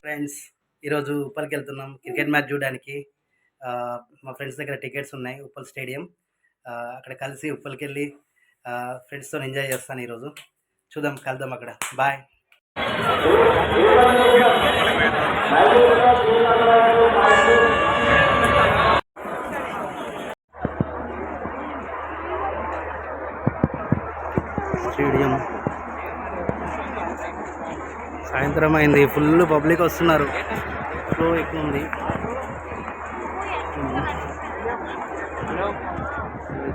Friends, ఈరోజు ఉప్పల్కి వెళ్తున్నాం cricket match చూడడానికి. మా ఫ్రెండ్స్ దగ్గర టికెట్స్ ఉన్నాయి ఉప్పల్ స్టేడియం. అక్కడ కలిసి ఉప్పల్కి వెళ్ళి ఫ్రెండ్స్తో ఎంజాయ్ చేస్తాను ఈరోజు. చూద్దాం, కలుద్దాం అక్కడ. బాయ్. స్టేడియం సాయంత్రం అయింది, ఫుల్ పబ్లిక్ వస్తున్నారు. ఫ్లో ఎక్కువ ఉంది,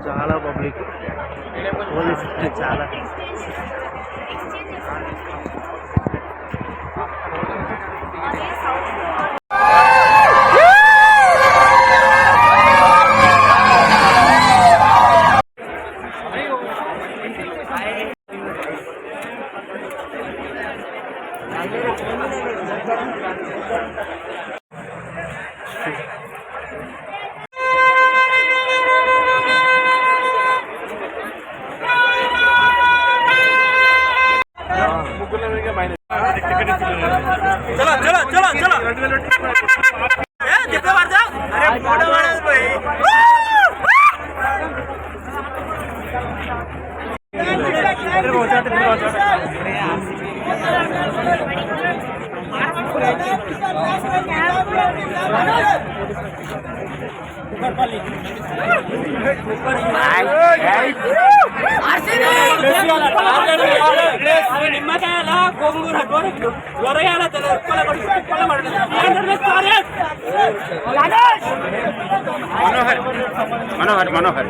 చాలా పబ్లిక్. పోలీస్ చాలా మనోహర్ మనోహర్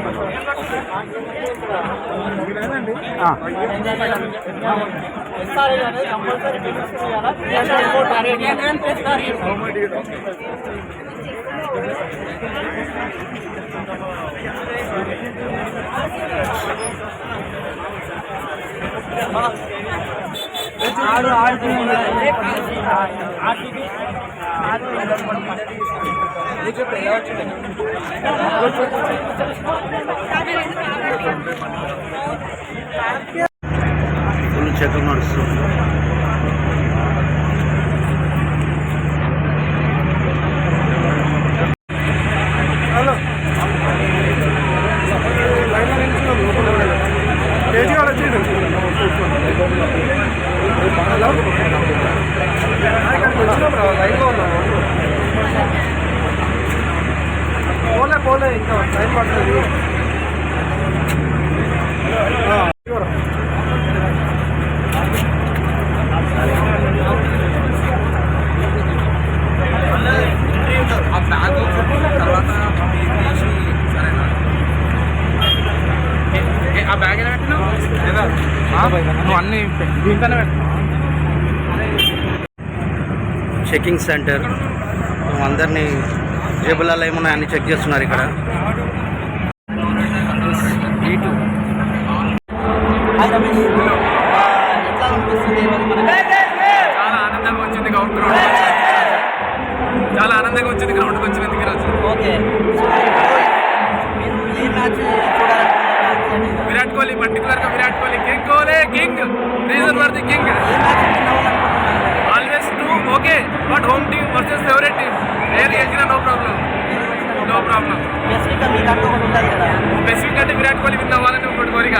ఫుల్ చెకప్ నడుస్తుంది. పోలే ఇంకా టైం పడుతుంది. ఆ బ్యాగ్ ఎలా పెట్టినావు? నువ్వు అన్ని దీంట్లోనే పెట్టినావు. చెకింగ్ సెంటర్, అందరినీ జేబులలో ఏమన్నా అన్ని చెక్ చేస్తున్నారు ఇక్కడ. చాలా ఆనందంగా వచ్చింది గ్రౌండ్ చాలా ఆనందంగా వచ్చింది గ్రౌండ్కి వచ్చినందుకు ఈరోజు. విరాట్ కోహ్లీ, పర్టికులర్గా Virat Kohli, king Kohli, king reason for the king. Always to okay, but home team versus favourite team ఏది గెలిచినా నో ప్రాబ్లం. స్పెసిఫిక్ అంటే విరాట్ కోహ్లీ విన్ అవ్వాలని ఒకటి కోరిక.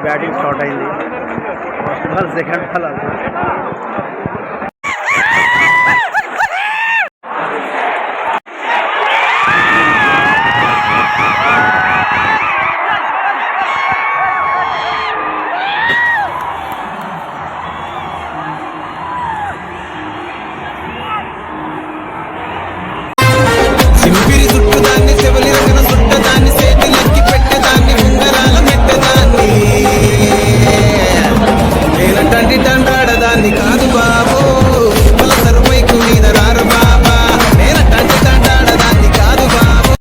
బ్యాటింగ్ స్టార్ట్ అయింది. ఫస్ట్ బాల్ సెకండ్ బాల్ అలా సింపిరి చుట్టుదాన్ని చెవులి రకన చుట్టదాన్ని చేతిలెక్కి పెట్టేదాన్ని ఉంగరాల మెట్టదాన్ని నేనంటే తండాడదాన్ని కాదు బాబు పలసరు మైకు మీద రారు బాబా నేనంటే తండాడదాన్ని కాదు బాబు.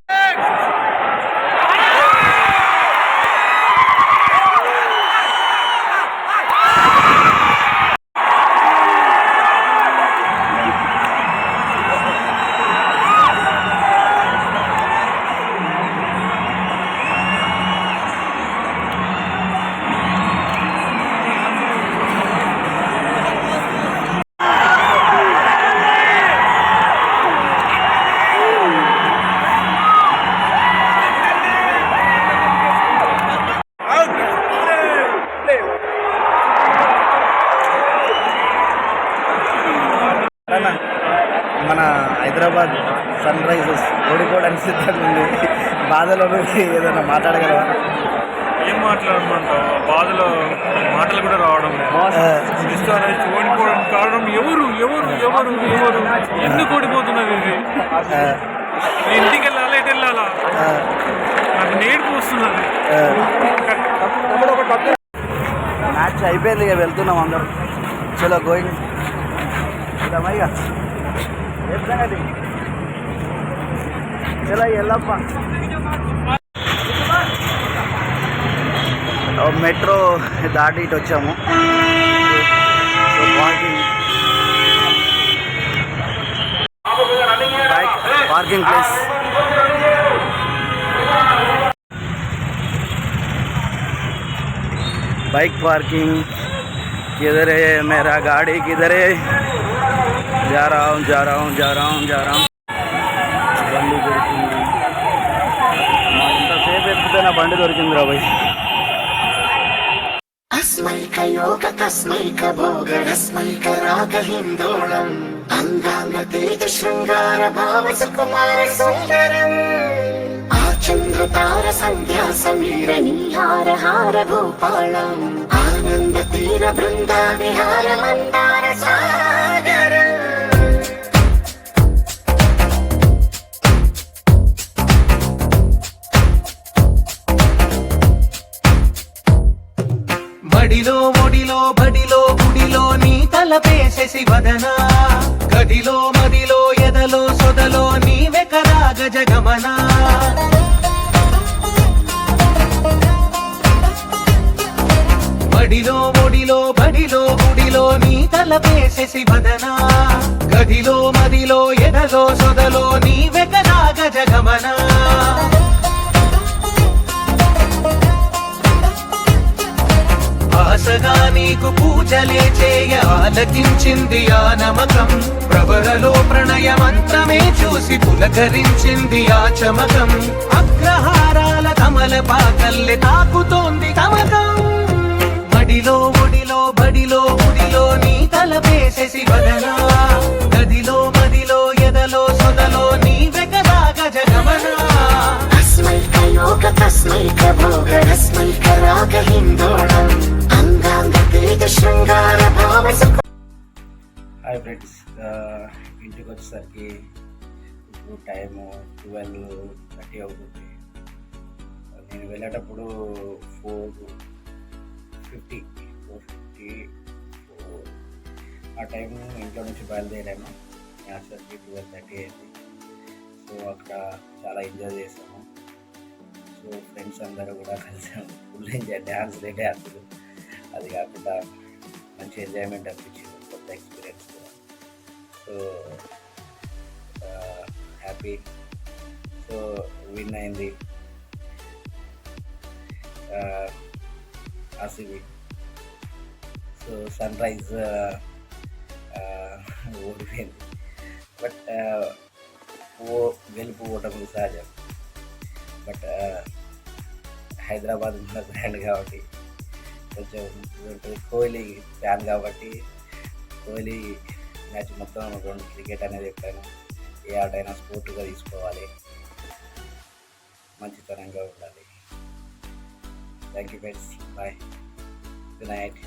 మన హైదరాబాద్ సన్ రైజర్స్ ఓడిపోవడానికి సిద్ధంగా ఉంది. బాధలో ఏదైనా మాట్లాడగలవా? ఏం మాట్లాడమంటావు? బాధలో మాటలు కూడా రావడం లేదు. ఓడిపోవడానికి కారణం ఎవరు ఎవరు ఎవరు ఎవరు ఎందుకు ఓడిపోతున్నారు? ఇది నేను ఇంటికి వెళ్ళాలా, ఎటు వెళ్ళాలా? నాకు నేర్పు వస్తున్నది. మ్యాచ్ అయిపోయింది, ఇక వెళ్తున్నాం అందరం. చలో గోయింగ్ మైగా ఏం సంగతి? చలో వెళ్ళప్ప. మెట్రో దాటి ఇటు వచ్చాము. So parking place. Bike parking किधर है? मेरा गाड़ी किधर है? जा रहा हूँ जा रहा हूँ जा रहा हूँ जा रहा हूँ. బండి దొరికింది. ఇంతసేపు ఎత్తుతే నా బండి దొరికిందిరా భయ్. अस्मैक योग तस्मैक भोग रस्मैक राग हिन्दोळम् अङ्गाङ्ग तेज शृङ्गार भाव सुकुमार सुन्दरम् आचन्द्रतार सन्ध्या समीर नीहार हार भूपालम् आनन्द तीर बृन्दा विहार मन्दार सागरम्. మడిలో ఒడిలో బడిలో గుడిలో నీ తలపేసేసి వదనా గదిలో మదిలో ఎదలో సొదలో నీవె కదా గజగమనా. మడిలో ఒడిలో బడిలో గుడిలో నీ తలపేసేసి వదనా గదిలో మదిలో ఎదలో సొదలో నీవె కదా గజగమనా. ఆశగా నీకు పూజలే చేయ ఆలకించింది ఆ నమకం ప్రవరలో ప్రణయమంతమే చూసి పులకరించింది ఆ చమకం అగ్రహారాల కమల పాకల్లె తాకుతోంది తమకం. మడిలో ఒడిలో బడిలో గుడిలో నీ తలపేసేసి వదనా గదిలో మదిలో ఎదలో సొదలో నీవె కదా గజగమనా. अस्मैक योग तस्मैक भोग रस्मैक राग हिन्दोळम् अङ्गाङ्ग तेज शृङ्गार भाव सुकुमार. హాయ్ ఫ్రెండ్స్, ఇంటికి వచ్చేసరికి ఇప్పుడు టైము 12:30 అవుతుంది. నేను వెళ్ళేటప్పుడు 4:50 ఆ టైం ఇంట్లో నుంచి బయలుదేరాము. వచ్చేసరికి 12:30 అయింది. సో అక్కడ చాలా ఎంజాయ్ చేసాము. సో ఫ్రెండ్స్ అందరూ కూడా కలిసాము. ఫుల్ ఎంజాయ్, డ్యాన్స్లు. అది కాకుండా మంచి ఎంజాయ్మెంట్ అనిపించింది, కొత్త ఎక్స్పీరియన్స్ కూడా. So happy. సో విన్ అయింది ఆర్సీబీ. సో సన్ రైజ్ ఓడిపోయింది. బట్ గెలుపు ఓటములు సహజం. బట్ హైదరాబాద్ మన బ్రాండ్ కాబట్టి కొంచెం ఉంటుంది. కోహ్లీ ఫ్యాన్ కాబట్టి కోహ్లీ మ్యాచ్ మొత్తం 2 క్రికెట్ అనేది ఎప్పుడైనా ఏ ఆటైనా స్పోర్ట్గా తీసుకోవాలి, మంచితనంగా ఉండాలి. Thank you friends, bye, good night.